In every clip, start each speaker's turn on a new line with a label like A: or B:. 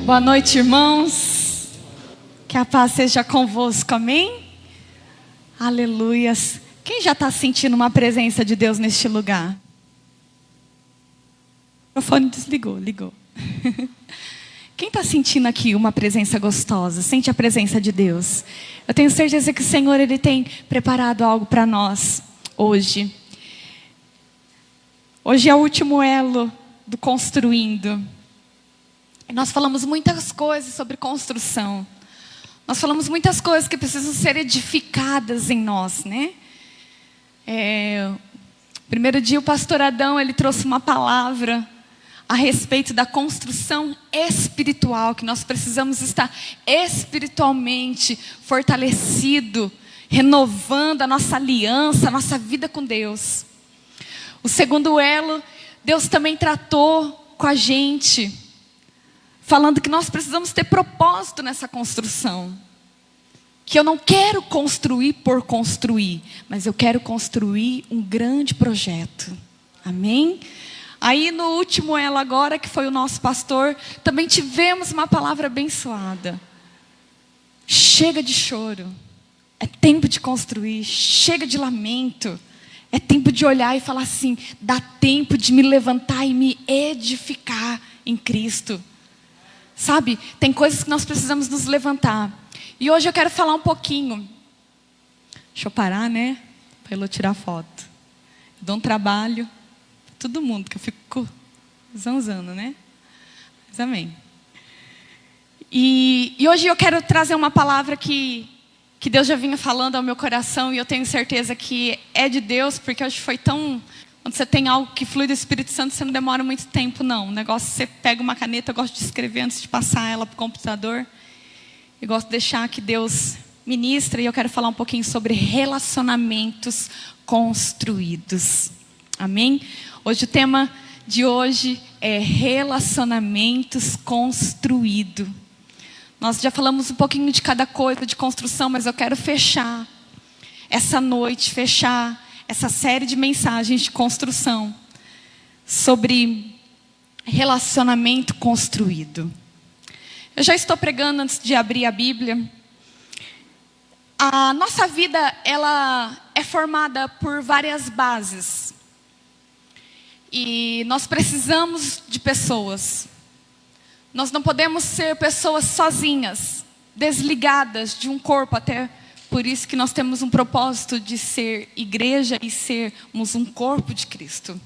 A: Boa noite, irmãos. Que a paz seja convosco, amém? Aleluias. Quem já está sentindo uma presença de Deus neste lugar? O microfone desligou, ligou. Quem está sentindo aqui uma presença gostosa? Sente a presença de Deus. Eu tenho certeza que o Senhor, Ele tem preparado algo para nós hoje. Hoje é o último elo do construindo. Nós falamos muitas coisas sobre construção. Nós falamos muitas coisas que precisam ser edificadas em nós, né? Primeiro dia o pastor Adão, ele trouxe uma palavra a respeito da construção espiritual, que nós precisamos estar espiritualmente fortalecido, renovando a nossa aliança, a nossa vida com Deus. O segundo elo, Deus também tratou com a gente, falando que nós precisamos ter propósito nessa construção. Que eu não quero construir por construir, mas eu quero construir um grande projeto. Amém? Aí no último elo agora, que foi o nosso pastor, também tivemos uma palavra abençoada. Chega de choro. É tempo de construir. Chega de lamento. É tempo de olhar e falar assim, dá tempo de me levantar e me edificar em Cristo. Sabe, tem coisas que nós precisamos nos levantar. E hoje eu quero falar um pouquinho. Deixa eu parar, né? Para eu tirar foto. Eu dou um trabalho. Todo mundo, que eu fico zanzando, né? Mas amém. E hoje eu quero trazer uma palavra que Deus já vinha falando ao meu coração. E eu tenho certeza que é de Deus, porque hoje foi tão... Quando você tem algo que flui do Espírito Santo, você não demora muito tempo, não. O negócio, você pega uma caneta, eu gosto de escrever antes de passar ela para o computador. Eu gosto de deixar que Deus ministre. E eu quero falar um pouquinho sobre relacionamentos construídos. Amém? Hoje o tema de hoje é relacionamentos construídos. Nós já falamos um pouquinho de cada coisa de construção, mas eu quero fechar essa noite, fechar essa série de mensagens de construção sobre relacionamento construído. Eu já estou pregando antes de abrir a Bíblia. A nossa vida, ela é formada por várias bases. E nós precisamos de pessoas. Nós não podemos ser pessoas sozinhas, desligadas de um corpo, até por isso que nós temos um propósito de ser igreja e sermos um corpo de Cristo.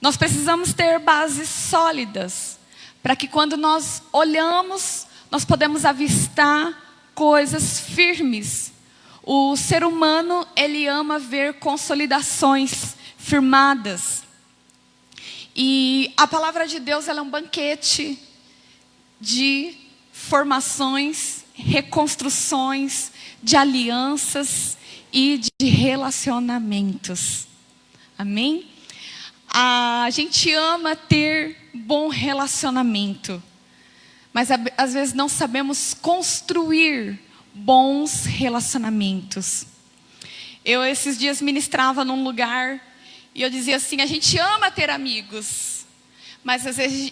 A: Nós precisamos ter bases sólidas, para que quando nós olhamos, nós podemos avistar coisas firmes. O ser humano, ele ama ver consolidações firmadas. E a palavra de Deus, ela é um banquete de formações, reconstruções, de alianças e de relacionamentos. Amém? A gente ama ter bom relacionamento, mas às vezes não sabemos construir bons relacionamentos. Eu esses dias ministrava num lugar e eu dizia assim, a gente ama ter amigos, mas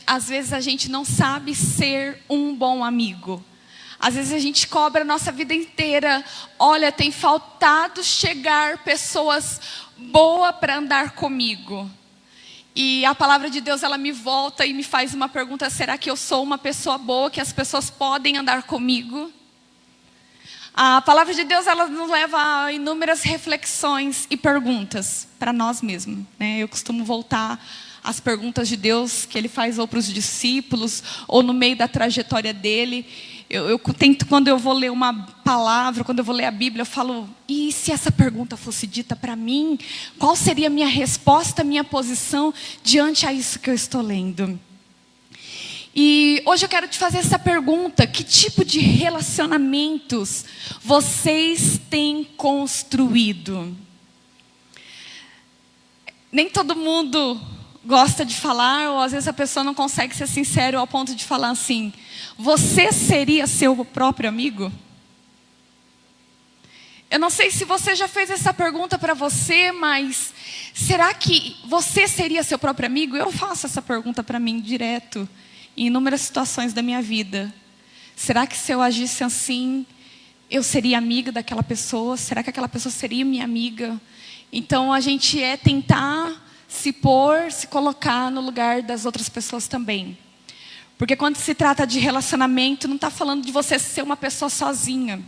A: às vezes a gente não sabe ser um bom amigo. Às vezes a gente cobra a nossa vida inteira. Olha, tem faltado chegar pessoas boas para andar comigo. E a palavra de Deus, ela me volta e me faz uma pergunta. Será que eu sou uma pessoa boa, que as pessoas podem andar comigo? A palavra de Deus, ela nos leva a inúmeras reflexões e perguntas para nós mesmos, né? Eu costumo voltar às perguntas de Deus que Ele faz ou para os discípulos, ou no meio da trajetória dele. Eu tento, quando eu vou ler uma palavra, quando eu vou ler a Bíblia, eu falo, e se essa pergunta fosse dita para mim? Qual seria a minha resposta, a minha posição diante a isso que eu estou lendo? E hoje eu quero te fazer essa pergunta, que tipo de relacionamentos vocês têm construído? Nem todo mundo gosta de falar, ou às vezes a pessoa não consegue ser sincero ao ponto de falar assim, você seria seu próprio amigo? Eu não sei se você já fez essa pergunta para você, mas será que você seria seu próprio amigo? Eu faço essa pergunta para mim direto. em inúmeras situações da minha vida. Será que se eu agisse assim, eu seria amiga daquela pessoa? Será que aquela pessoa seria minha amiga? Então a gente tentar se pôr, se colocar no lugar das outras pessoas também. Porque quando se trata de relacionamento, não está falando de você ser uma pessoa sozinha.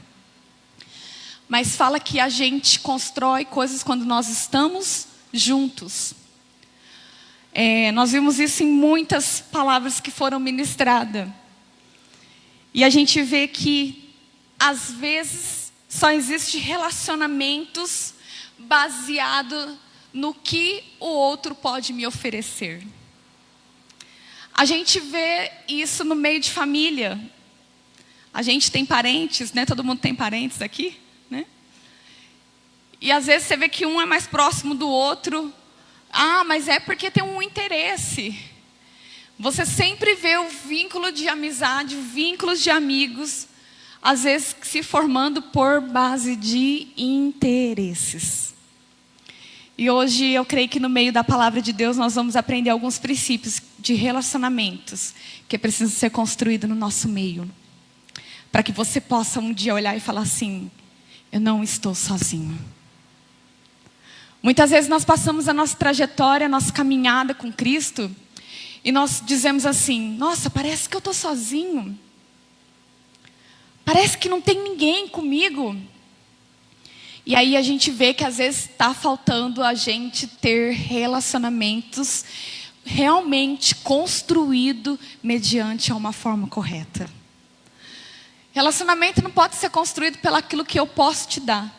A: Mas fala que a gente constrói coisas quando nós estamos juntos. Nós vimos isso em muitas palavras que foram ministradas. E a gente vê que, às vezes, só existe relacionamentos baseado no que o outro pode me oferecer. A gente vê isso no meio de família. A gente tem parentes, né? Todo mundo tem parentes aqui, né? E às vezes você vê que um é mais próximo do outro. Ah, mas é porque tem um interesse. Você sempre vê o vínculo de amizade, vínculos de amigos, às vezes se formando por base de interesses. E hoje eu creio que no meio da palavra de Deus nós vamos aprender alguns princípios de relacionamentos que precisam ser construídos no nosso meio. Para que você possa um dia olhar e falar assim, eu não estou sozinho. Muitas vezes nós passamos a nossa trajetória, a nossa caminhada com Cristo, e nós dizemos assim, nossa, parece que eu estou sozinho. Parece que não tem ninguém comigo. E aí a gente vê que às vezes está faltando a gente ter relacionamentos realmente construído mediante uma forma correta. Relacionamento não pode ser construído pelaquilo que eu posso te dar.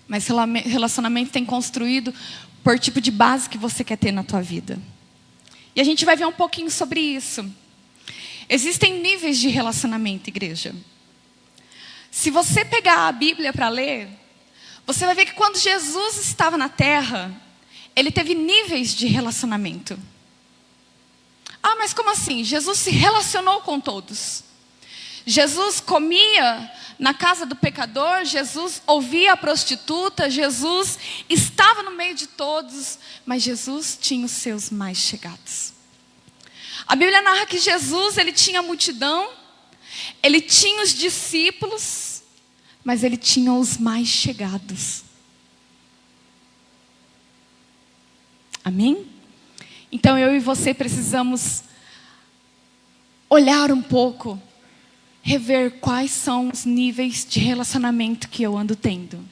A: Mas relacionamento tem construído por tipo de base que você quer ter na tua vida. E a gente vai ver um pouquinho sobre isso. Existem níveis de relacionamento, igreja. Se você pegar a Bíblia para ler, você vai ver que quando Jesus estava na terra, ele teve níveis de relacionamento. Ah, mas como assim? Jesus se relacionou com todos. Jesus comia na casa do pecador, Jesus ouvia a prostituta, Jesus estava no meio de todos, mas Jesus tinha os seus mais chegados. A Bíblia narra que Jesus, ele tinha a multidão, ele tinha os discípulos, mas ele tinha os mais chegados. Amém? Então eu e você precisamos olhar um pouco, rever quais são os níveis de relacionamento que eu ando tendo.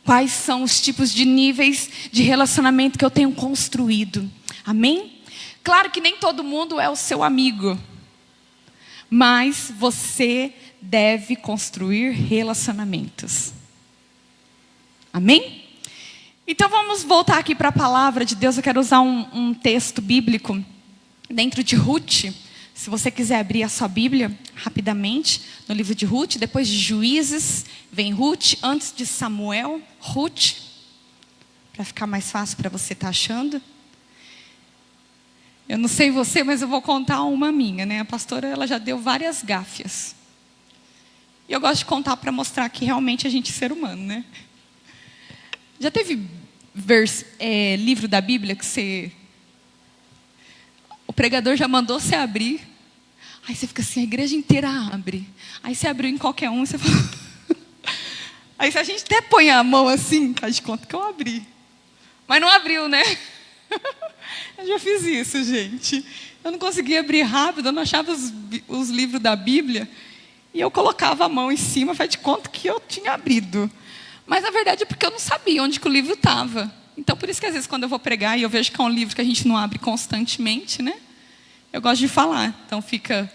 A: Quais são os tipos de níveis de relacionamento que eu tenho construído. Amém? Claro que nem todo mundo é o seu amigo. Mas você deve construir relacionamentos. Amém? Então vamos voltar aqui para a palavra de Deus. Eu quero usar um texto bíblico dentro de Ruth. Se você quiser abrir a sua Bíblia rapidamente, no livro de Ruth, depois de Juízes, vem Ruth, antes de Samuel, Ruth, para ficar mais fácil para você estar achando. Eu não sei você, mas eu vou contar uma minha, né? A pastora, ela já deu várias gáfias. E eu gosto de contar para mostrar que realmente a gente é ser humano, né? Já teve livro da Bíblia que o pregador já mandou você abrir. Aí você fica assim, a igreja inteira abre. Aí você abriu em qualquer um e você fala... Aí a gente até põe a mão assim, faz de conta que eu abri. Mas não abriu, né? Eu já fiz isso, gente. Eu não conseguia abrir rápido, eu não achava os livros da Bíblia. E eu colocava a mão em cima, faz de conta que eu tinha abrido. Mas na verdade é porque eu não sabia onde que o livro estava. Então por isso que às vezes quando eu vou pregar e eu vejo que é um livro que a gente não abre constantemente, né? Eu gosto de falar. Então fica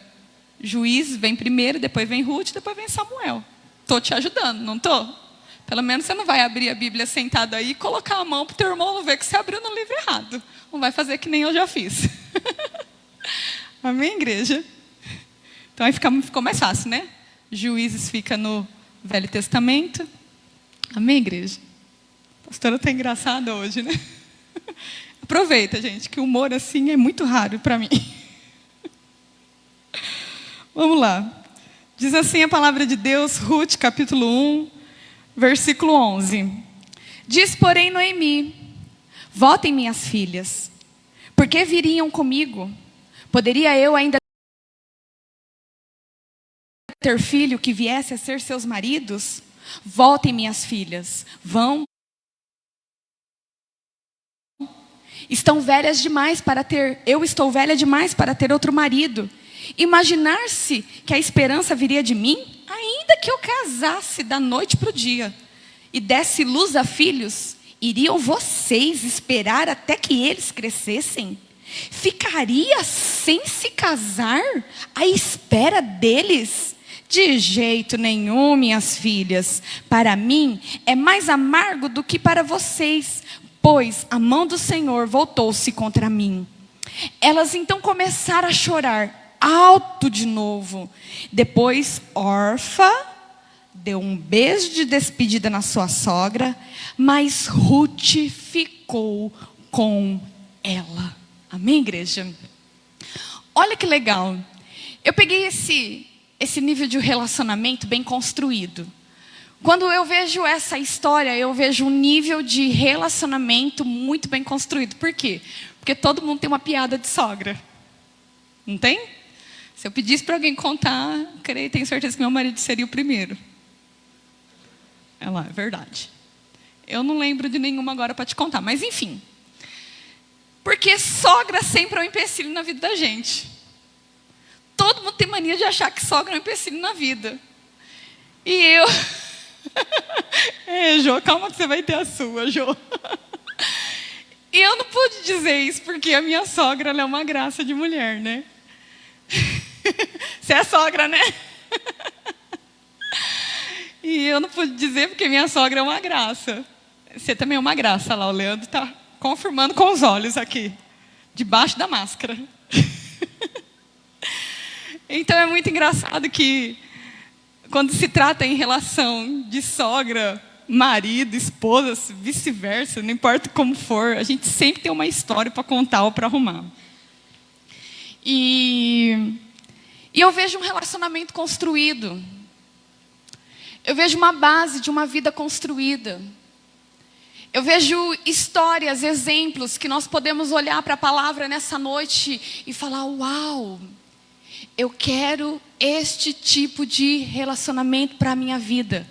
A: Juízes, vem primeiro, depois vem Ruth, depois vem Samuel. Estou te ajudando, não estou? Pelo menos você não vai abrir a Bíblia sentado aí e colocar a mão para o teu irmão não ver que você abriu no livro errado. Não vai fazer que nem eu já fiz. Amém, igreja? Então aí ficou mais fácil, né? Juízes fica no Velho Testamento. Amém, igreja? A pastora está engraçada hoje, né? Aproveita, gente, que o humor assim é muito raro para mim. Vamos lá. Diz assim a palavra de Deus, Ruth, capítulo 1, versículo 11. Diz, porém, Noemi: votem minhas filhas, porque viriam comigo, Poderia eu ainda ter filho que viesse a ser seus maridos? Voltem, minhas filhas, vão. Estão velhas demais para ter, eu estou velha demais para ter outro marido. Imaginar-se que a esperança viria de mim, ainda que eu casasse da noite para o dia e desse luz a filhos, iriam vocês esperar até que eles crescessem? Ficaria sem se casar à espera deles? De jeito nenhum, minhas filhas. Para mim é mais amargo do que para vocês, pois a mão do Senhor voltou-se contra mim. Elas então começaram a chorar alto de novo. Depois, Orfa deu um beijo de despedida na sua sogra, mas Ruth ficou com ela. Amém, igreja? Olha que legal. Eu peguei esse nível de relacionamento bem construído. Quando eu vejo essa história, eu vejo um nível de relacionamento muito bem construído. Por quê? Porque todo mundo tem uma piada de sogra. Não tem? Se eu pedisse para alguém contar, tenho certeza que meu marido seria o primeiro. É lá, é verdade. Eu não lembro de nenhuma agora para te contar, mas enfim. Porque sogra sempre é um empecilho na vida da gente. Todo mundo tem mania de achar que sogra é um empecilho na vida. E eu... Jô, calma que você vai ter a sua, Jô. E eu não pude dizer isso, porque a minha sogra ela é uma graça de mulher, né? Você é sogra, né? E eu não pude dizer porque minha sogra é uma graça. Você também é uma graça lá, o Leandro está confirmando com os olhos aqui, debaixo da máscara. Então é muito engraçado que quando se trata em relação de sogra, marido, esposa, vice-versa, não importa como for, a gente sempre tem uma história para contar ou para arrumar. E eu vejo um relacionamento construído. Eu vejo uma base de uma vida construída. Eu vejo histórias, exemplos que nós podemos olhar para a palavra nessa noite e falar, uau, eu quero este tipo de relacionamento para a minha vida.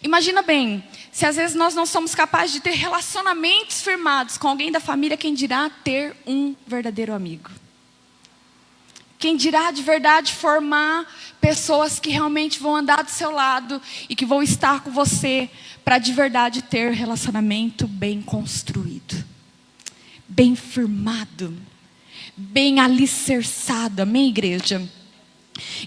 A: Imagina bem, se às vezes nós não somos capazes de ter relacionamentos firmados com alguém da família, quem dirá ter um verdadeiro amigo? Quem dirá de verdade formar pessoas que realmente vão andar do seu lado e que vão estar com você para de verdade ter relacionamento bem construído, bem firmado, bem alicerçado, amém, igreja?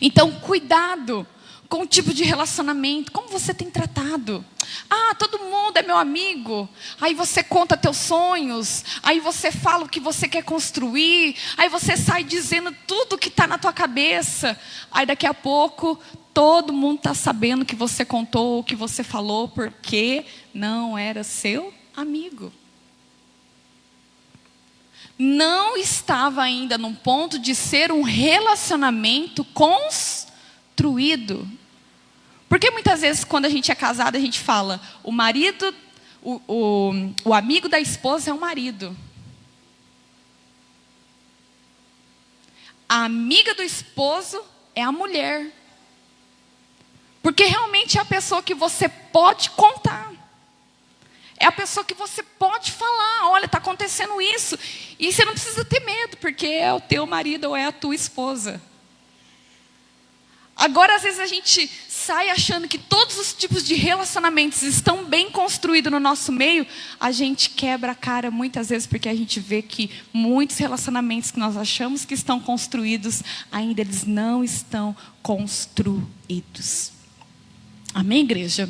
A: Então, cuidado com o tipo de relacionamento, como você tem tratado. Ah, todo mundo é meu amigo. Aí você conta teus sonhos, aí você fala o que você quer construir, aí você sai dizendo tudo que está na tua cabeça. Aí daqui a pouco, todo mundo está sabendo que você contou, o que você falou, porque não era seu amigo. Não estava ainda num ponto de ser um relacionamento construído. Porque muitas vezes quando a gente é casado, a gente fala, o marido, o amigo da esposa é o marido. A amiga do esposo é a mulher. Porque realmente é a pessoa que você pode contar. É a pessoa que você pode falar, olha, está acontecendo isso. E você não precisa ter medo, porque é o teu marido ou é a tua esposa. Agora, às vezes a gente sai achando que todos os tipos de relacionamentos estão bem construídos no nosso meio. A gente quebra a cara muitas vezes, porque a gente vê que muitos relacionamentos que nós achamos que estão construídos, ainda eles não estão construídos. Amém, igreja?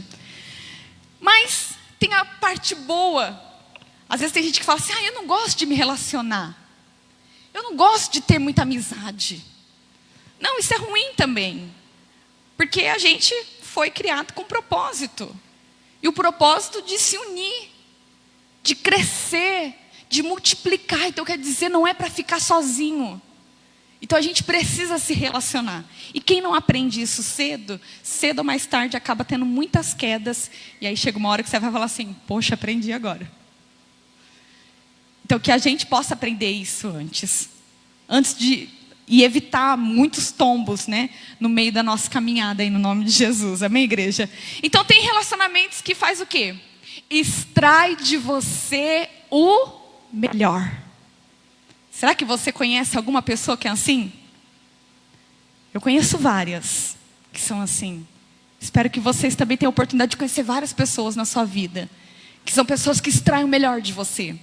A: Mas tem a parte boa. Às vezes tem gente que fala assim, eu não gosto de me relacionar. Eu não gosto de ter muita amizade. Não, isso é ruim também. Porque a gente foi criado com propósito. E o propósito de se unir, de crescer, de multiplicar. Então quer dizer, não é para ficar sozinho. Então a gente precisa se relacionar. E quem não aprende isso cedo ou mais tarde acaba tendo muitas quedas. E aí chega uma hora que você vai falar assim, poxa, aprendi agora. Então que a gente possa aprender isso antes de e evitar muitos tombos, né, no meio da nossa caminhada aí no nome de Jesus. Amém, igreja? Então tem relacionamentos que faz o quê? Extrai de você o melhor. Será que você conhece alguma pessoa que é assim? Eu conheço várias que são assim. Espero que vocês também tenham a oportunidade de conhecer várias pessoas na sua vida, que são pessoas que extraem o melhor de você.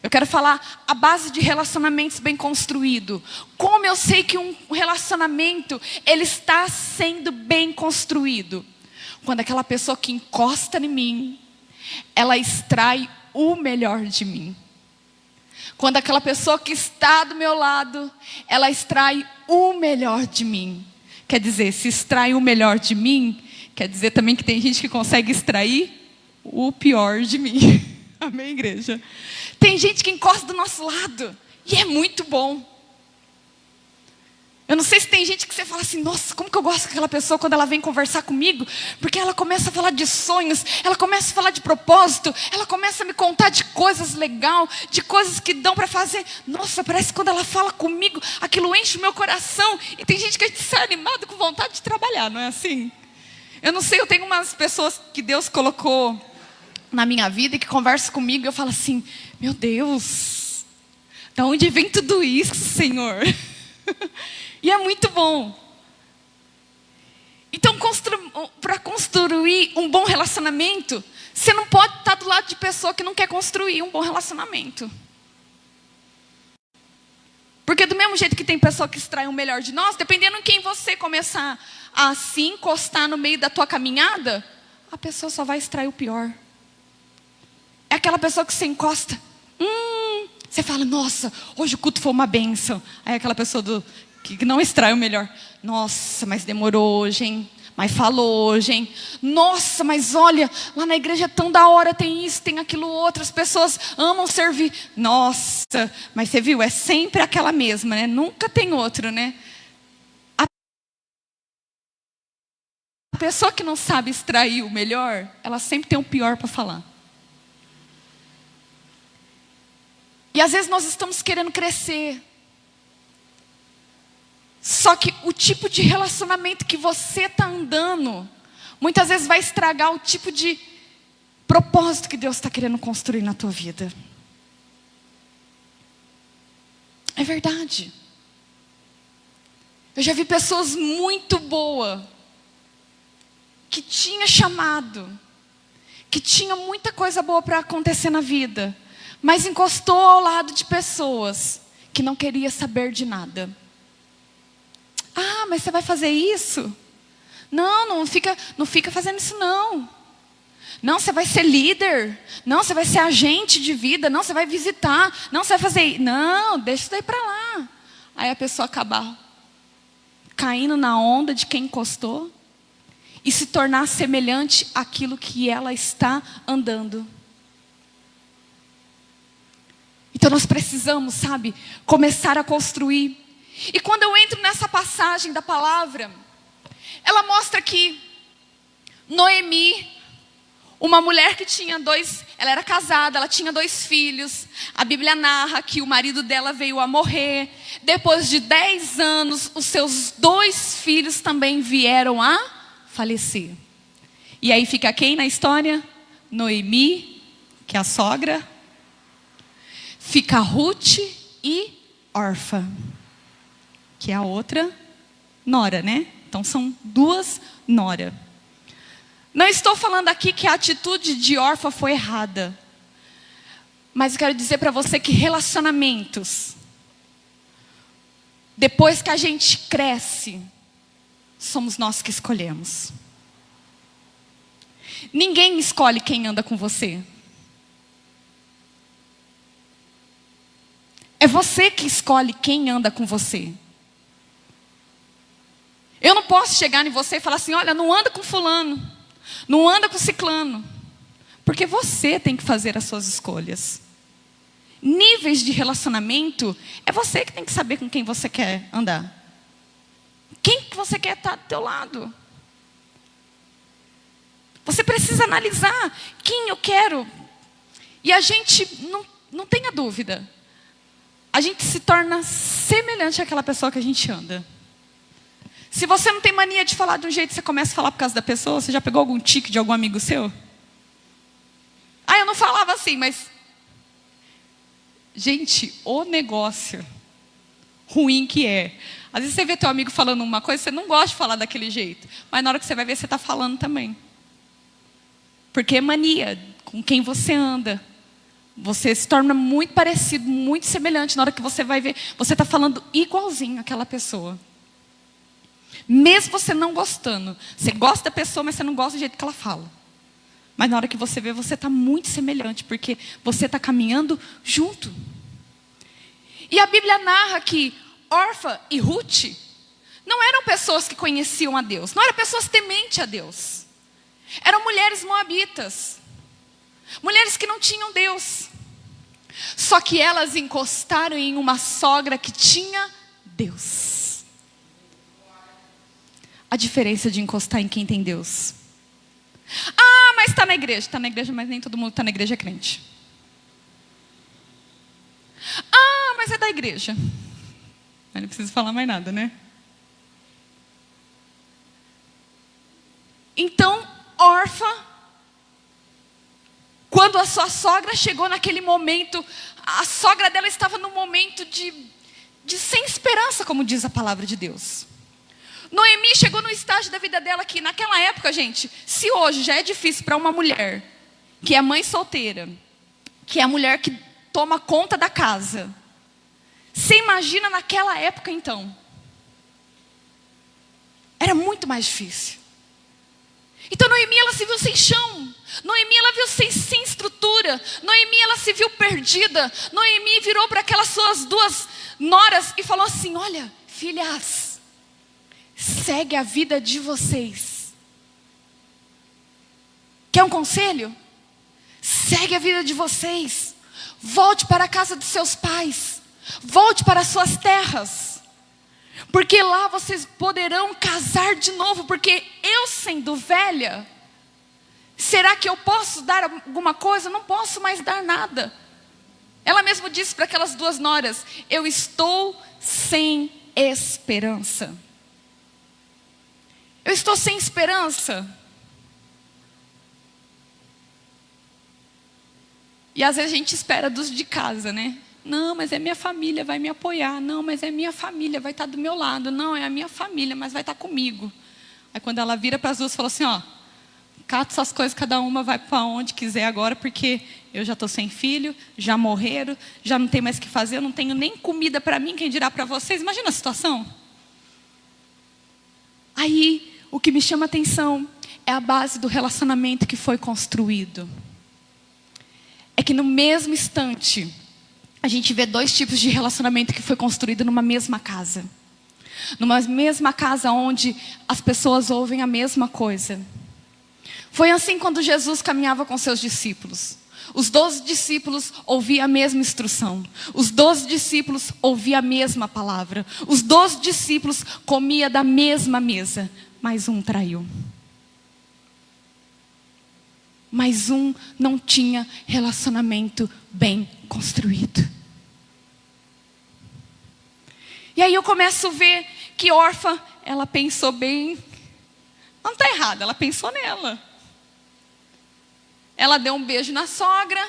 A: Eu quero falar a base de relacionamentos bem construído. Como eu sei que um relacionamento, ele está sendo bem construído? Quando aquela pessoa que encosta em mim, ela extrai o melhor de mim. Quando aquela pessoa que está do meu lado, ela extrai o melhor de mim. Quer dizer, se extrai o melhor de mim, quer dizer também que tem gente que consegue extrair o pior de mim. Amém, igreja? Tem gente que encosta do nosso lado e é muito bom. Eu não sei se tem gente que você fala assim, nossa, como que eu gosto daquela pessoa quando ela vem conversar comigo, porque ela começa a falar de sonhos, ela começa a falar de propósito, ela começa a me contar de coisas legais, de coisas que dão para fazer. Nossa, parece que quando ela fala comigo, aquilo enche o meu coração. E tem gente que a gente sai animado com vontade de trabalhar, não é assim? Eu não sei, eu tenho umas pessoas que Deus colocou na minha vida e que conversam comigo e eu falo assim, meu Deus, de onde vem tudo isso, Senhor? E é muito bom. Então, para construir um bom relacionamento, você não pode estar do lado de pessoa que não quer construir um bom relacionamento. Porque do mesmo jeito que tem pessoa que extrai o melhor de nós, dependendo de quem você começar a se encostar no meio da tua caminhada, a pessoa só vai extrair o pior. É aquela pessoa que você encosta. Você fala, nossa, hoje o culto foi uma bênção. Aí aquela pessoa que não extrai o melhor. Nossa, mas demorou hoje, hein? Mas falou hoje, hein? Nossa, mas olha, lá na igreja é tão da hora, tem isso, tem aquilo outro. As pessoas amam servir. Nossa, mas você viu, é sempre aquela mesma, né? Nunca tem outro, né? A pessoa que não sabe extrair o melhor, ela sempre tem o pior para falar. E às vezes nós estamos querendo crescer. Só que o tipo de relacionamento que você está andando, muitas vezes vai estragar o tipo de propósito que Deus está querendo construir na tua vida. É verdade. Eu já vi pessoas muito boas, que tinha chamado, que tinha muita coisa boa para acontecer na vida, mas encostou ao lado de pessoas que não queriam saber de nada. Ah, mas você vai fazer isso? Não fica fazendo isso não. Não, você vai ser líder. Não, você vai ser agente de vida. Não, você vai visitar. Não, você vai fazer... Não, deixa isso daí para lá. Aí a pessoa acaba caindo na onda de quem encostou e se tornar semelhante àquilo que ela está andando. Então nós precisamos, sabe, começar a construir. E quando eu entro nessa passagem da palavra, ela mostra que Noemi, uma mulher que tinha ela era casada, ela tinha 2 filhos. A Bíblia narra que o marido dela veio a morrer. Depois de 10 anos, os seus 2 filhos também vieram a falecer. E aí fica quem na história? Noemi, que é a sogra. Fica Ruth e Orfa, que é a outra nora, né? Então são 2 noras. Não estou falando aqui que a atitude de Orfa foi errada. Mas eu quero dizer para você que relacionamentos, depois que a gente cresce, somos nós que escolhemos. Ninguém escolhe quem anda com você. É você que escolhe quem anda com você. Eu não posso chegar em você e falar assim, olha, não anda com fulano, não anda com ciclano. Porque você tem que fazer as suas escolhas. Níveis de relacionamento, é você que tem que saber com quem você quer andar. Quem que você quer estar do teu lado? Você precisa analisar quem eu quero. E a gente, não tenha dúvida. a gente se torna semelhante àquela pessoa que a gente anda. Se você não tem mania de falar de um jeito, você começa a falar por causa da pessoa. Você já pegou algum tique de algum amigo seu? Ah, eu não falava assim, mas... Gente, o negócio ruim que é. Às vezes você vê teu amigo falando uma coisa, você não gosta de falar daquele jeito. Mas na hora que você vai ver, você está falando também. Porque é mania com quem você anda. Você se torna muito parecido, muito semelhante. Na hora que você vai ver, você está falando igualzinho àquela pessoa. Mesmo você não gostando. Você gosta da pessoa, mas você não gosta do jeito que ela fala. Mas na hora que você vê, você está muito semelhante. Porque você está caminhando junto. E a Bíblia narra que Orfa e Ruth não eram pessoas que conheciam a Deus. Não eram pessoas tementes a Deus. Eram mulheres moabitas. Mulheres que não tinham Deus. Só que elas encostaram em uma sogra que tinha Deus. A diferença de encostar em quem tem Deus. Ah, mas está na igreja. Está na igreja, mas nem todo mundo que está na igreja é crente. Ah, mas é da igreja. Aí não preciso falar mais nada, né? Então, Orfa, quando a sua sogra chegou naquele momento, a sogra dela estava num momento de sem esperança, como diz a palavra de Deus. Noemi chegou no estágio da vida dela que naquela época, gente, se hoje já é difícil para uma mulher que é mãe solteira, que é a mulher que toma conta da casa, você imagina naquela época então? Era muito mais difícil. Então Noemi, ela se viu sem chão. Noemi, ela viu sem estrutura. Noemi, ela se viu perdida. Noemi virou para aquelas suas duas noras e falou assim: olha, filhas, segue a vida de vocês. Quer um conselho? Segue a vida de vocês. Volte para a casa dos seus pais. Volte para as suas terras. Porque lá vocês poderão casar de novo. Porque eu, sendo velha, será que eu posso dar alguma coisa? Não posso mais dar nada. Ela mesmo disse para aquelas duas noras: eu estou sem esperança. Eu estou sem esperança. E às vezes a gente espera dos de casa, né? Não, mas é minha família, vai me apoiar. Não, mas é minha família, vai estar do meu lado. Não, é a minha família, mas vai estar comigo. Aí quando ela vira para as duas, fala assim: ó, cata essas coisas, cada uma vai para onde quiser agora, porque eu já estou sem filho, já morreram, já não tem mais o que fazer, eu não tenho nem comida para mim, quem dirá para vocês? Imagina a situação. Aí, o que me chama a atenção é a base do relacionamento que foi construído. É que no mesmo instante, a gente vê dois tipos de relacionamento que foi construído numa mesma casa. Numa mesma casa onde as pessoas ouvem a mesma coisa. Foi assim quando Jesus caminhava com seus discípulos. Os 12 discípulos ouviam a mesma instrução. Os 12 discípulos ouviam a mesma palavra. Os 12 discípulos comiam da mesma mesa. Mas um traiu. Mas um não tinha relacionamento bem construído. E aí eu começo a ver que Orfa, ela pensou bem. Não está errado, ela pensou nela. Ela deu um beijo na sogra,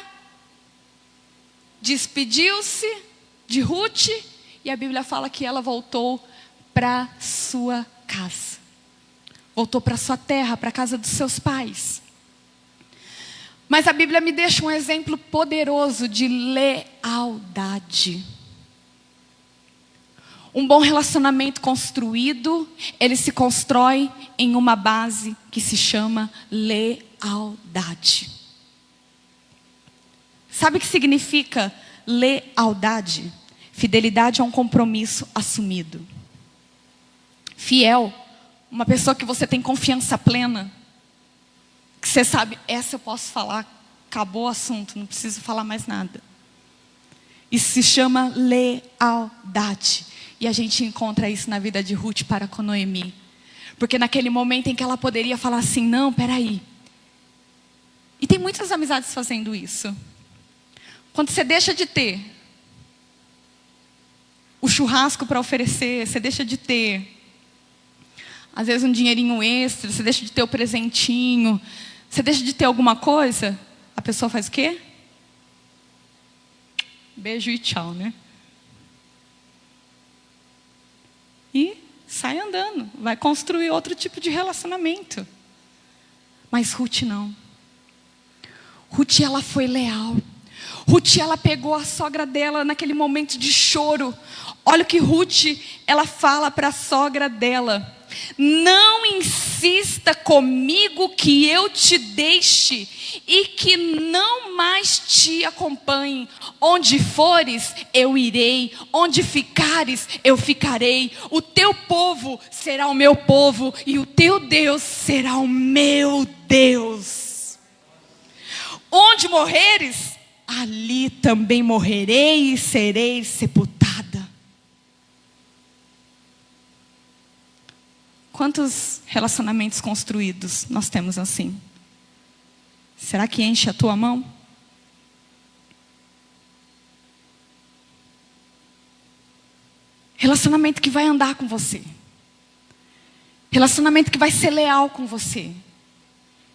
A: despediu-se de Ruth, e a Bíblia fala que ela voltou para sua casa. Voltou para sua terra, para a casa dos seus pais. Mas a Bíblia me deixa um exemplo poderoso de lealdade. Um bom relacionamento construído, ele se constrói em uma base que se chama lealdade. Sabe o que significa lealdade? Fidelidade é um compromisso assumido. Fiel, uma pessoa que você tem confiança plena. Que você sabe, essa eu posso falar, acabou o assunto, não preciso falar mais nada. Isso se chama lealdade. E a gente encontra isso na vida de Ruth para com Noemi. Porque naquele momento em que ela poderia falar assim: não, peraí. E tem muitas amizades fazendo isso. Quando você deixa de ter o churrasco para oferecer, você deixa de ter. Às vezes um dinheirinho extra, você deixa de ter o presentinho, você deixa de ter alguma coisa, a pessoa faz o quê? Beijo e tchau, né? E sai andando, vai construir outro tipo de relacionamento. Mas Ruth não. Ruth, ela foi leal. Ruth, ela pegou a sogra dela naquele momento de choro. Olha o que Ruth, ela fala para a sogra dela: não insista comigo que eu te deixe e que não mais te acompanhe. Onde fores, eu irei. Onde ficares, eu ficarei. O teu povo será o meu povo e o teu Deus será o meu Deus. Onde morreres, ali também morrerei e serei sepultada. Quantos relacionamentos construídos nós temos assim? Será que enche a tua mão? Relacionamento que vai andar com você. Relacionamento que vai ser leal com você.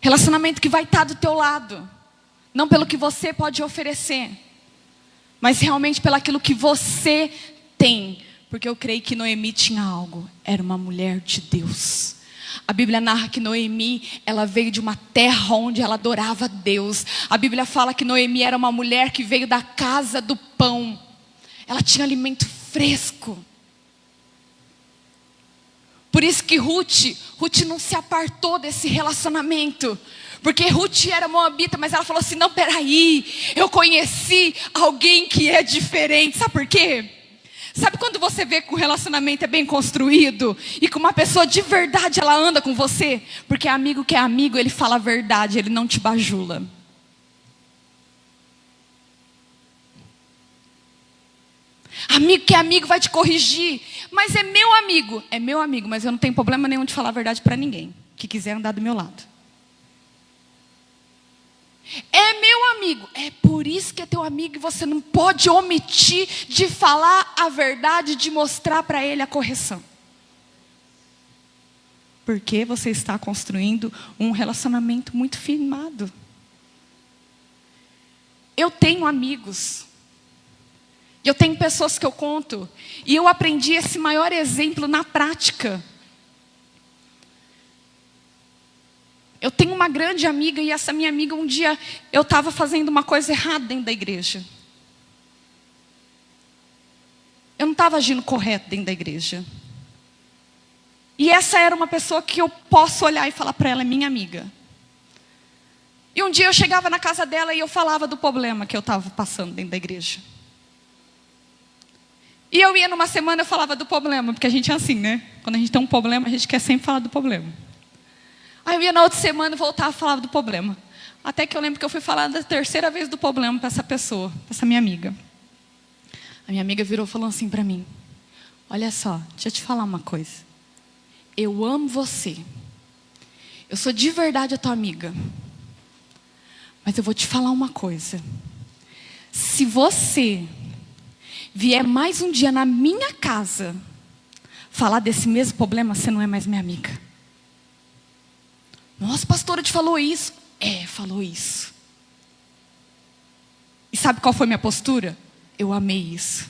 A: Relacionamento que vai estar do teu lado. Não pelo que você pode oferecer, mas realmente pelo aquilo que você tem. Porque eu creio que Noemi tinha algo. Era uma mulher de Deus. A Bíblia narra que Noemi, ela veio de uma terra onde ela adorava a Deus. A Bíblia fala que Noemi era uma mulher que veio da casa do pão. Ela tinha alimento fresco. Por isso que Ruth não se apartou desse relacionamento. Porque Ruth era moabita, mas ela falou assim: não, peraí, eu conheci alguém que é diferente. Sabe por quê? Sabe quando você vê que o relacionamento é bem construído e que uma pessoa de verdade ela anda com você? Porque amigo que é amigo, ele fala a verdade, ele não te bajula. Amigo que é amigo vai te corrigir, mas é meu amigo, mas eu não tenho problema nenhum de falar a verdade para ninguém que quiser andar do meu lado. É meu amigo, é por isso que é teu amigo e você não pode omitir de falar a verdade, de mostrar para ele a correção. Porque você está construindo um relacionamento muito firmado. Eu tenho amigos, eu tenho pessoas que eu conto, e eu aprendi esse maior exemplo na prática. Eu tenho uma grande amiga, e essa minha amiga, um dia eu estava fazendo uma coisa errada dentro da igreja. Eu não estava agindo correto dentro da igreja. E essa era uma pessoa que eu posso olhar e falar para ela: é minha amiga. E um dia eu chegava na casa dela e eu falava do problema que eu estava passando dentro da igreja. E eu ia numa semana, eu falava do problema, porque a gente é assim, né? Quando a gente tem um problema, a gente quer sempre falar do problema. Aí eu ia na outra semana e voltava a falar do problema. Até que eu lembro que eu fui falar da terceira vez do problema para essa pessoa, para essa minha amiga. A minha amiga virou e falou assim para mim: olha só, deixa eu te falar uma coisa. Eu amo você. Eu sou de verdade a tua amiga. Mas eu vou te falar uma coisa. Se você vier mais um dia na minha casa falar desse mesmo problema, você não é mais minha amiga. Nossa, pastora, te falou isso? É, falou isso. E sabe qual foi minha postura? Eu amei isso.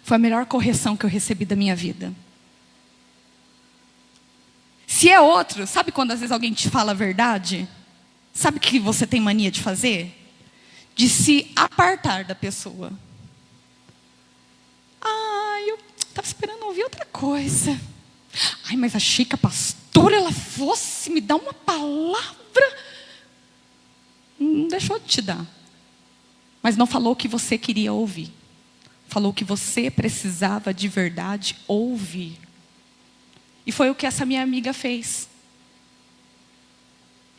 A: Foi a melhor correção que eu recebi da minha vida. Se é outro, sabe quando às vezes alguém te fala a verdade? Sabe o que você tem mania de fazer? De se apartar da pessoa. Eu estava esperando ouvir outra coisa. Mas achei que a pastora, ela fosse me dar uma palavra. Não deixou de te dar. Mas não falou o que você queria ouvir. Falou o que você precisava de verdade ouvir. E foi o que essa minha amiga fez.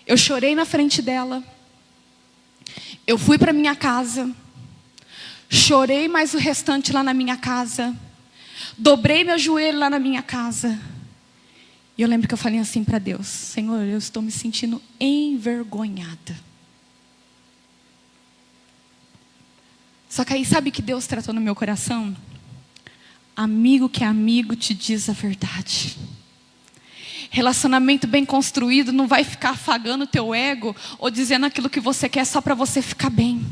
A: Eu chorei na frente dela. Eu fui para minha casa. Chorei mais o restante lá na minha casa. Dobrei meu joelho lá na minha casa. E eu lembro que eu falei assim para Deus: Senhor, eu estou me sentindo envergonhada. Só que aí sabe que Deus tratou no meu coração? Amigo que é amigo te diz a verdade. Relacionamento bem construído não vai ficar afagando o teu ego ou dizendo aquilo que você quer só para você ficar bem.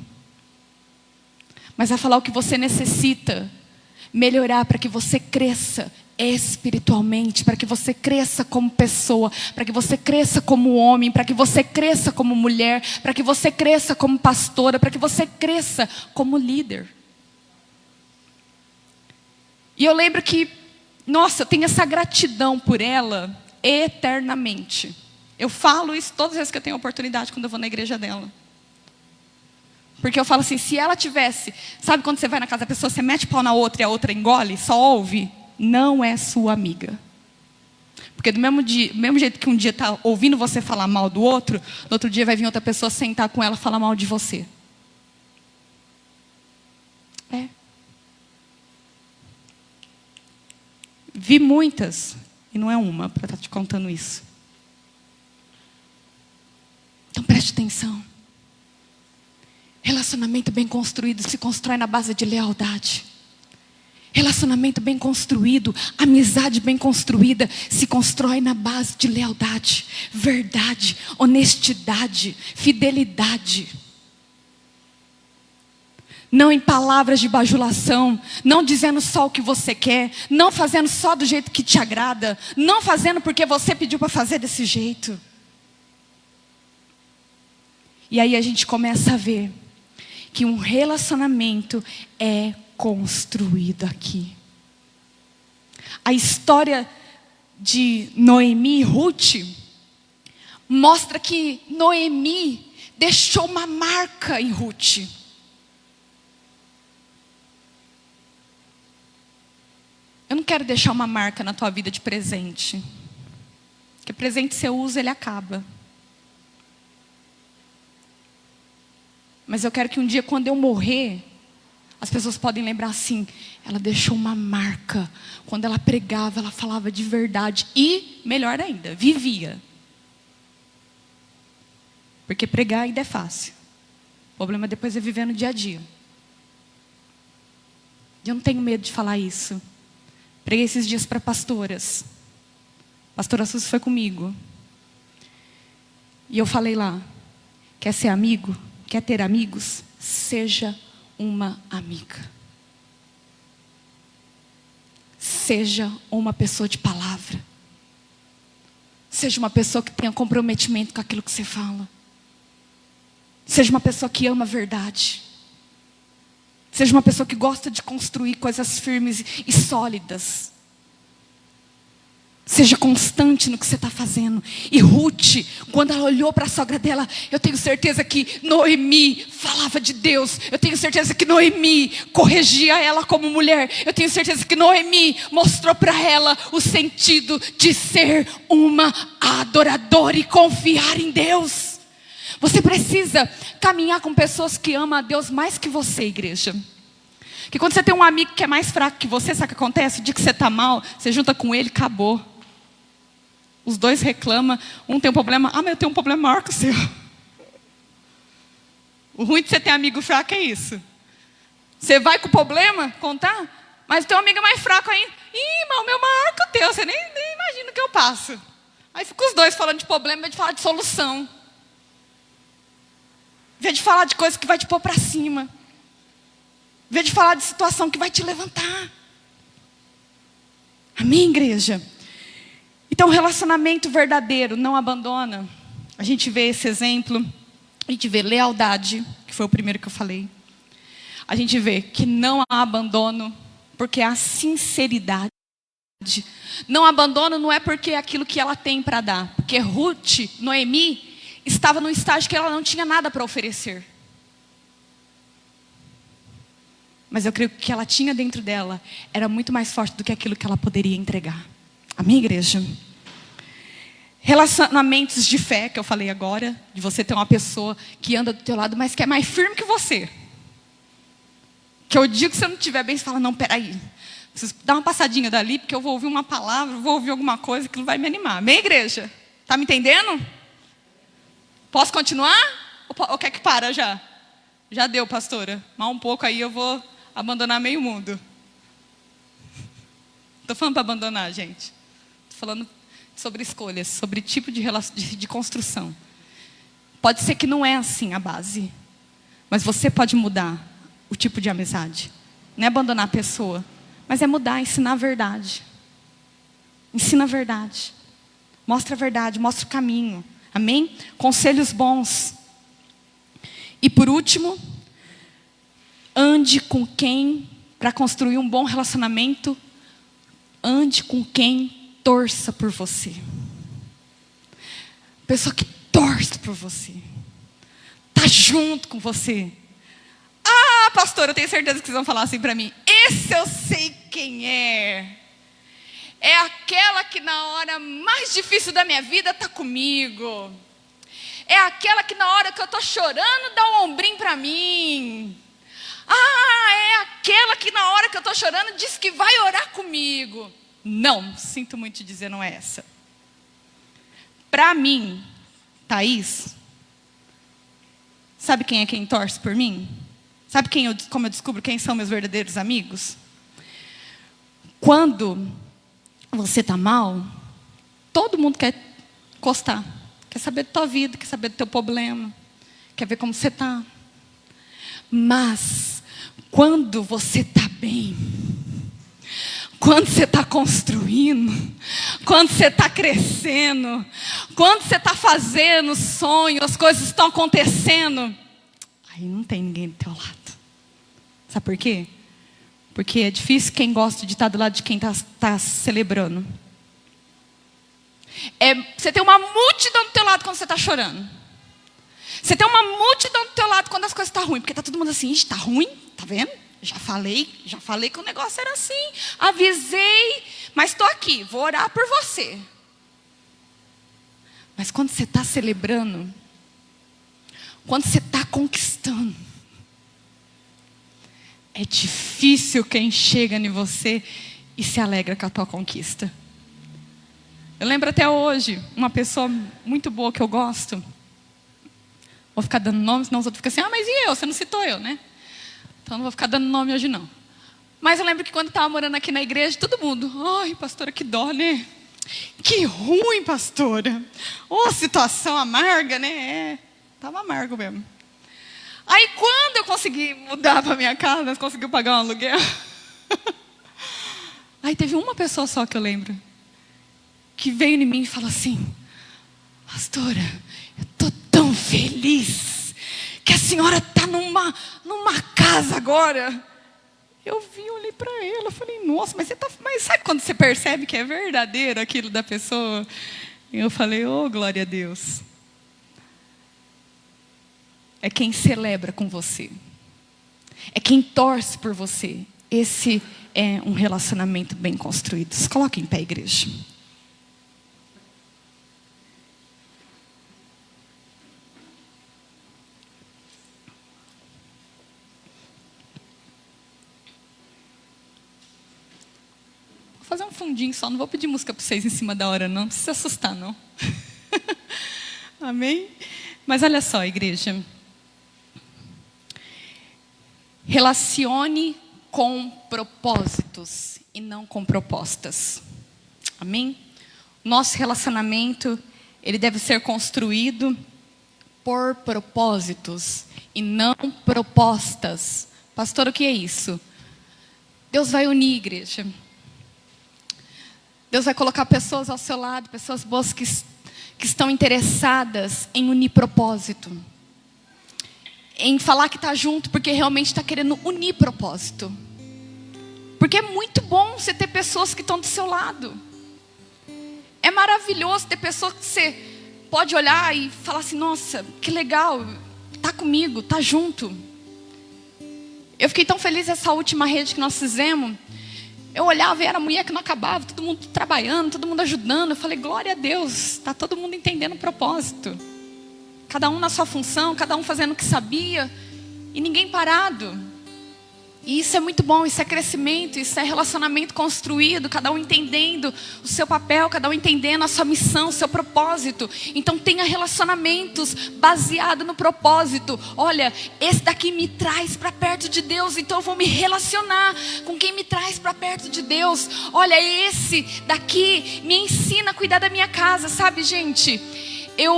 A: Mas vai falar o que você necessita melhorar para que você cresça espiritualmente, para que você cresça como pessoa, para que você cresça como homem, para que você cresça como mulher, para que você cresça como pastora, para que você cresça como líder. E eu lembro que, nossa, eu tenho essa gratidão por ela eternamente. Eu falo isso todas as vezes que eu tenho oportunidade quando eu vou na igreja dela. Porque eu falo assim, se ela tivesse... Sabe quando você vai na casa da pessoa, você mete pau na outra e a outra engole, só ouve? Não é sua amiga. Porque do mesmo jeito que um dia está ouvindo você falar mal do outro, no outro dia vai vir outra pessoa sentar com ela e falar mal de você. É. Vi muitas, e não é uma, para estar te contando isso. Então preste atenção. Relacionamento bem construído se constrói na base de lealdade. Relacionamento bem construído, amizade bem construída, se constrói na base de lealdade, verdade, honestidade, fidelidade. Não em palavras de bajulação, não dizendo só o que você quer, não fazendo só do jeito que te agrada, não fazendo porque você pediu para fazer desse jeito. E aí a gente começa a ver que um relacionamento é construído aqui. A história de Noemi e Ruth mostra que Noemi deixou uma marca em Ruth. Eu não quero deixar uma marca na tua vida de presente. Porque presente você usa, ele acaba. Mas eu quero que um dia, quando eu morrer, as pessoas podem lembrar assim, ela deixou uma marca. Quando ela pregava, ela falava de verdade. E, melhor ainda, vivia. Porque pregar ainda é fácil. O problema depois é viver no dia a dia. E eu não tenho medo de falar isso. Preguei esses dias para pastoras. A pastora Suzy foi comigo. E eu falei lá, quer ser amigo? Quer ter amigos? Seja uma amiga. Seja uma pessoa de palavra. Seja uma pessoa que tenha comprometimento com aquilo que você fala. Seja uma pessoa que ama a verdade. Seja uma pessoa que gosta de construir coisas firmes e sólidas. Seja constante no que você está fazendo. E Ruth, quando ela olhou para a sogra dela, eu tenho certeza que Noemi falava de Deus. Eu tenho certeza que Noemi corrigia ela como mulher. Eu tenho certeza que Noemi mostrou para ela o sentido de ser uma adoradora e confiar em Deus. Você precisa caminhar com pessoas que amam a Deus mais que você, igreja. Que quando você tem um amigo que é mais fraco que você, sabe o que acontece? O dia que você está mal, você junta com ele, acabou. Os dois reclamam, um tem um problema, mas eu tenho um problema maior que o seu. O ruim de você ter amigo fraco é isso. Você vai com o problema contar, mas o teu amigo é mais fraco ainda. Ih, mas o meu maior que o teu, você nem imagina o que eu passo. Aí fica os dois falando de problema, em vez de falar de solução. Em vez de falar de coisa que vai te pôr para cima. Em vez de falar de situação que vai te levantar. Amém, igreja? Então, relacionamento verdadeiro não abandona. A gente vê esse exemplo. A gente vê lealdade, que foi o primeiro que eu falei. A gente vê que não há abandono, porque há sinceridade. Não abandono não é porque é aquilo que ela tem para dar. Porque Ruth, Noemi, estava num estágio que ela não tinha nada para oferecer. Mas eu creio que o que ela tinha dentro dela era muito mais forte do que aquilo que ela poderia entregar. Amém, igreja? Relacionamentos de fé, que eu falei agora, de você ter uma pessoa que anda do teu lado, mas que é mais firme que você. Que eu digo que você não estiver bem, você fala, não, peraí. Preciso dar uma passadinha dali, porque eu vou ouvir uma palavra, vou ouvir alguma coisa que vai me animar. Amém, igreja? Está me entendendo? Posso continuar? Ou quer que para já? Já deu, pastora. Mais um pouco aí eu vou abandonar meio mundo. Estou falando para abandonar, gente. Estou falando sobre escolhas, sobre tipo de construção. Pode ser que não é assim a base, mas você pode mudar o tipo de amizade. Não é abandonar a pessoa, mas é mudar, ensinar a verdade. Ensina a verdade. Mostra a verdade, mostra o caminho. Amém? Conselhos bons. E por último, ande com quem, para construir um bom relacionamento, ande com quem torça por você. Pessoa que torce por você. Está junto com você. Ah, pastor, eu tenho certeza que vocês vão falar assim para mim. Esse eu sei quem é. É aquela que na hora mais difícil da minha vida está comigo. É aquela que na hora que eu estou chorando dá um ombrinho para mim. Ah, é aquela que na hora que eu estou chorando diz que vai orar comigo. Não, sinto muito te dizer, não é essa. Para mim, Thaís, sabe quem é quem torce por mim? Sabe como eu descubro quem são meus verdadeiros amigos? Quando você está mal, todo mundo quer encostar. Quer saber da tua vida, quer saber do teu problema. Quer ver como você está. Mas, quando você está bem, quando você está construindo, quando você está crescendo, quando você está fazendo sonho, as coisas estão acontecendo, aí não tem ninguém do teu lado. Sabe por quê? Porque é difícil quem gosta de estar do lado de quem está celebrando. Você tem uma multidão do teu lado quando você está chorando. Você tem uma multidão do teu lado quando as coisas estão ruins. Porque está todo mundo assim, está ruim, tá vendo? Já falei que o negócio era assim. Avisei, mas estou aqui, vou orar por você. Mas quando você está celebrando, quando você está conquistando, é difícil quem chega em você e se alegra com a tua conquista. Eu lembro até hoje, uma pessoa muito boa que eu gosto. Vou ficar dando nome, senão os outros ficam assim, mas e eu? Você não citou eu, né? Então não vou ficar dando nome hoje não. Mas eu lembro que quando eu estava morando aqui na igreja, todo mundo, ai pastora, que dó, né? Que ruim, pastora. Ô, situação amarga, né? Estava amargo mesmo. Aí quando eu consegui mudar para minha casa, nós conseguimos pagar um aluguel. Aí teve uma pessoa só que eu lembro, que veio em mim e falou assim, pastora, eu estou tão feliz que a senhora está numa casa agora. Eu vi, olhei para ela, falei, nossa, mas sabe quando você percebe que é verdadeiro aquilo da pessoa? E eu falei, oh, glória a Deus. É quem celebra com você. É quem torce por você. Esse é um relacionamento bem construído. Se coloque em pé, igreja. Vou fazer um fundinho só. Não vou pedir música para vocês em cima da hora, não. Não precisa assustar, não. Amém? Mas olha só, igreja. Relacione com propósitos e não com propostas. Amém? Nosso relacionamento, ele deve ser construído por propósitos e não propostas. Pastor, o que é isso? Deus vai unir, igreja. Deus vai colocar pessoas ao seu lado, pessoas boas que estão interessadas em unir propósito. Em falar que está junto, porque realmente está querendo unir propósito. Porque é muito bom você ter pessoas que estão do seu lado. É maravilhoso ter pessoas que você pode olhar e falar assim, nossa, que legal, está comigo, está junto. Eu fiquei tão feliz essa última rede que nós fizemos. Eu olhava e era mulher que não acabava, todo mundo trabalhando, todo mundo ajudando. Eu falei, glória a Deus, está todo mundo entendendo o propósito. Cada um na sua função, cada um fazendo o que sabia. E ninguém parado. E isso é muito bom, isso é crescimento, isso é relacionamento construído, cada um entendendo o seu papel, cada um entendendo a sua missão, o seu propósito. Então tenha relacionamentos baseados no propósito. Olha, esse daqui me traz para perto de Deus, então eu vou me relacionar com quem me traz para perto de Deus. Olha, esse daqui me ensina a cuidar da minha casa, sabe, gente? Eu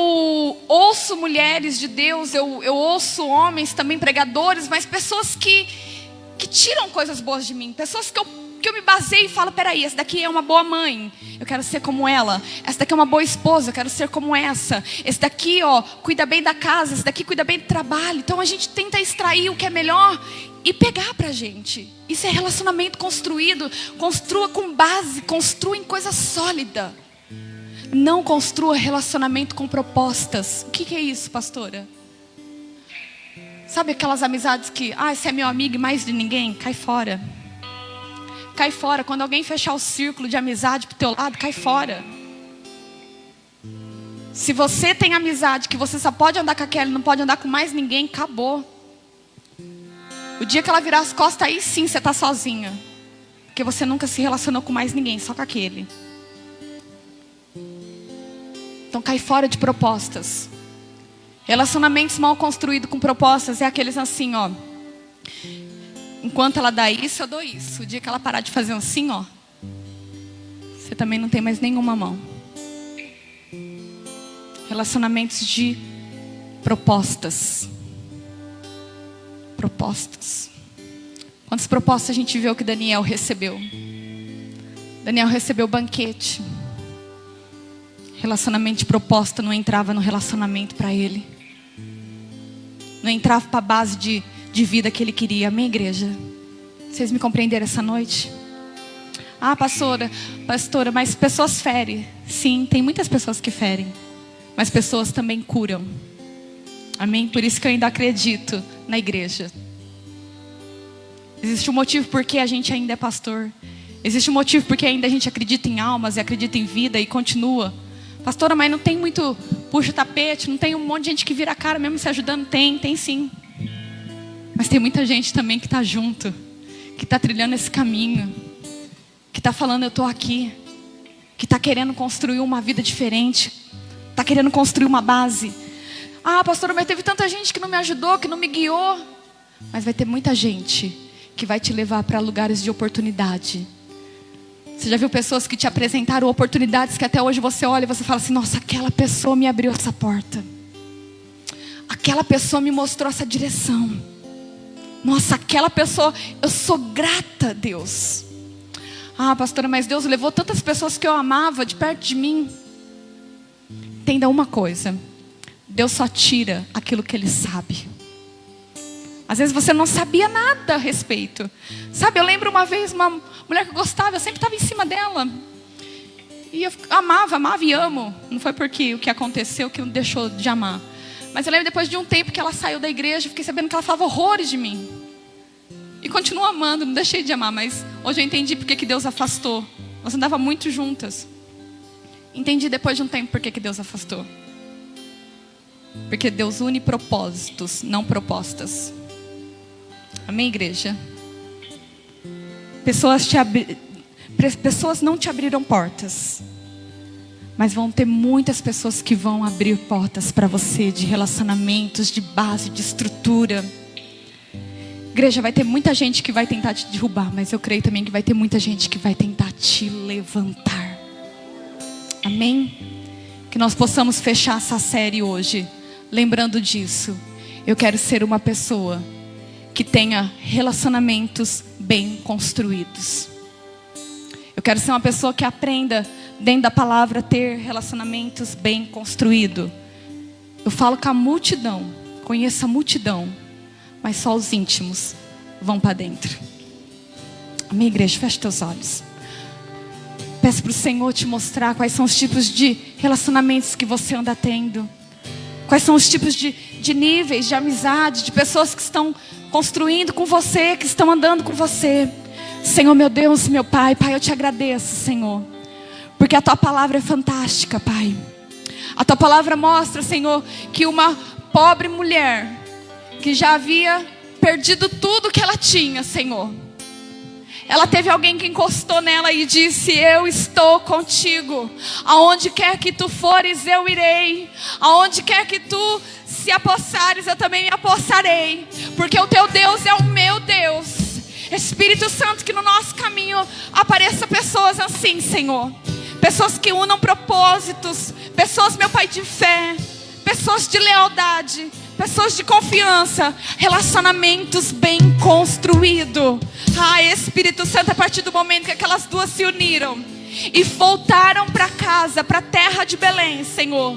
A: ouço mulheres de Deus, eu ouço homens também pregadores, mas pessoas que tiram coisas boas de mim, pessoas que eu me baseio e falo, peraí, essa daqui é uma boa mãe, eu quero ser como ela. Essa daqui é uma boa esposa, eu quero ser como essa. Esse daqui, cuida bem da casa, esse daqui cuida bem do trabalho. Então a gente tenta extrair o que é melhor e pegar pra gente. Isso é relacionamento construído. Construa com base, construa em coisa sólida. Não construa relacionamento com propostas. O que é isso, pastora? Sabe aquelas amizades que, esse é meu amigo e mais de ninguém? Cai fora. Cai fora. Quando alguém fechar o círculo de amizade pro teu lado, cai fora. Se você tem amizade que você só pode andar com aquela e não pode andar com mais ninguém, acabou. O dia que ela virar as costas, aí sim você tá sozinha. Porque você nunca se relacionou com mais ninguém, só com aquele. Então cai fora de propostas. Relacionamentos mal construídos com propostas é aqueles assim, enquanto ela dá isso, eu dou isso. O dia que ela parar de fazer assim, você também não tem mais nenhuma mão. Relacionamentos de propostas. Propostas. Quantas propostas a gente viu que Daniel recebeu? Daniel recebeu banquete. Relacionamento de proposta não entrava no relacionamento para ele. Não entrava para a base de vida que ele queria. Amém, igreja? Vocês me compreenderam essa noite? Pastora, mas pessoas ferem. Sim, tem muitas pessoas que ferem. Mas pessoas também curam. Amém? Por isso que eu ainda acredito na igreja. Existe um motivo porque a gente ainda é pastor. Existe um motivo porque ainda a gente acredita em almas e acredita em vida e continua. Pastora, mas não tem muito puxa-tapete, não tem um monte de gente que vira a cara mesmo se ajudando? Tem sim. Mas tem muita gente também que está junto, que está trilhando esse caminho, que está falando, eu estou aqui, que está querendo construir uma vida diferente, está querendo construir uma base. Pastora, mas teve tanta gente que não me ajudou, que não me guiou. Mas vai ter muita gente que vai te levar para lugares de oportunidade. Você já viu pessoas que te apresentaram oportunidades que até hoje você olha e você fala assim, nossa, aquela pessoa me abriu essa porta. Aquela pessoa me mostrou essa direção. Nossa, aquela pessoa, eu sou grata a Deus. Pastora, mas Deus levou tantas pessoas que eu amava de perto de mim. Entenda uma coisa, Deus só tira aquilo que Ele sabe. Às vezes você não sabia nada a respeito. Sabe, eu lembro uma vez uma mulher que eu gostava, eu sempre estava em cima dela. E eu amava e amo. Não foi porque o que aconteceu que não deixou de amar. Mas eu lembro depois de um tempo que ela saiu da igreja, fiquei sabendo que ela falava horrores de mim. E continuo amando, não deixei de amar, mas hoje eu entendi porque que Deus afastou. Nós andávamos muito juntas. Entendi depois de um tempo porque que Deus afastou. Porque Deus une propósitos, não propostas. Amém, igreja? Pessoas não te abriram portas, mas vão ter muitas pessoas que vão abrir portas para você, de relacionamentos, de base, de estrutura. Igreja, vai ter muita gente que vai tentar te derrubar, mas eu creio também que vai ter muita gente que vai tentar te levantar. Amém? Que nós possamos fechar essa série hoje lembrando disso. Eu quero ser uma pessoa que tenha relacionamentos bem construídos. Eu quero ser uma pessoa que aprenda dentro da palavra ter relacionamentos bem construídos. Eu falo com a multidão, conheço a multidão, mas só os íntimos vão para dentro. Amém, igreja? Feche teus olhos. Peço para o Senhor te mostrar quais são os tipos de relacionamentos que você anda tendo. Quais são os tipos de níveis de amizade, de pessoas que estão construindo com você, que estão andando com você. Senhor, meu Deus, meu Pai, eu te agradeço, Senhor, porque a Tua palavra é fantástica, Pai. A Tua palavra mostra, Senhor, que uma pobre mulher, que já havia perdido tudo que ela tinha, Senhor. Ela teve alguém que encostou nela e disse: eu estou contigo. Aonde quer que tu fores, eu irei. Aonde quer que tu se apossares, eu também me apossarei. Porque o teu Deus é o meu Deus. Espírito Santo, que no nosso caminho apareça pessoas assim, Senhor. Pessoas que unam propósitos. Pessoas, meu Pai, de fé. Pessoas de lealdade. Pessoas de confiança, relacionamentos bem construídos. Espírito Santo, a partir do momento que aquelas duas se uniram e voltaram para casa, para a terra de Belém, Senhor.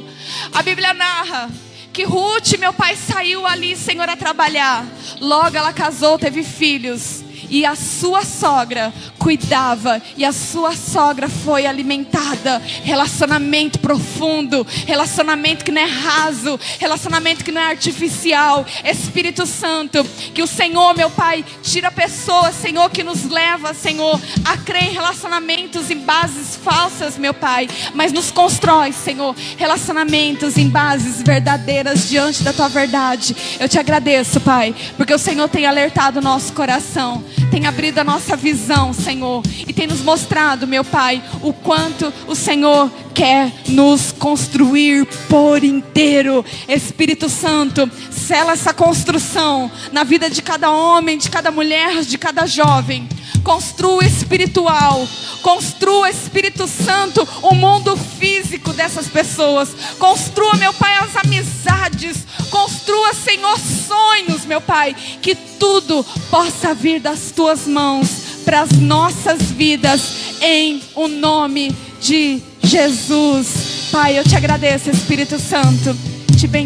A: A Bíblia narra que Ruth, meu Pai, saiu ali, Senhor, a trabalhar. Logo ela casou, teve filhos. E a sua sogra cuidava, e a sua sogra foi alimentada. Relacionamento profundo, relacionamento que não é raso, relacionamento que não é artificial. Espírito Santo, que o Senhor, meu Pai, tira pessoas, Senhor, que nos leva, Senhor, a crer em relacionamentos em bases falsas, meu Pai, mas nos constrói, Senhor, relacionamentos em bases verdadeiras diante da tua verdade. Eu te agradeço, Pai, porque o Senhor tem alertado o nosso coração, tem abrido a nossa visão, Senhor, e tem nos mostrado, meu Pai, o quanto o Senhor quer nos construir por inteiro. Espírito Santo, sela essa construção na vida de cada homem, de cada mulher, de cada jovem. Construa espiritual, construa, Espírito Santo, o mundo físico dessas pessoas. Construa, meu Pai, as amizades. Construa, Senhor, sonhos, meu Pai, que tudo possa vir das tuas mãos para as nossas vidas, em o nome de Jesus. Pai, eu te agradeço, Espírito Santo, te bendigo.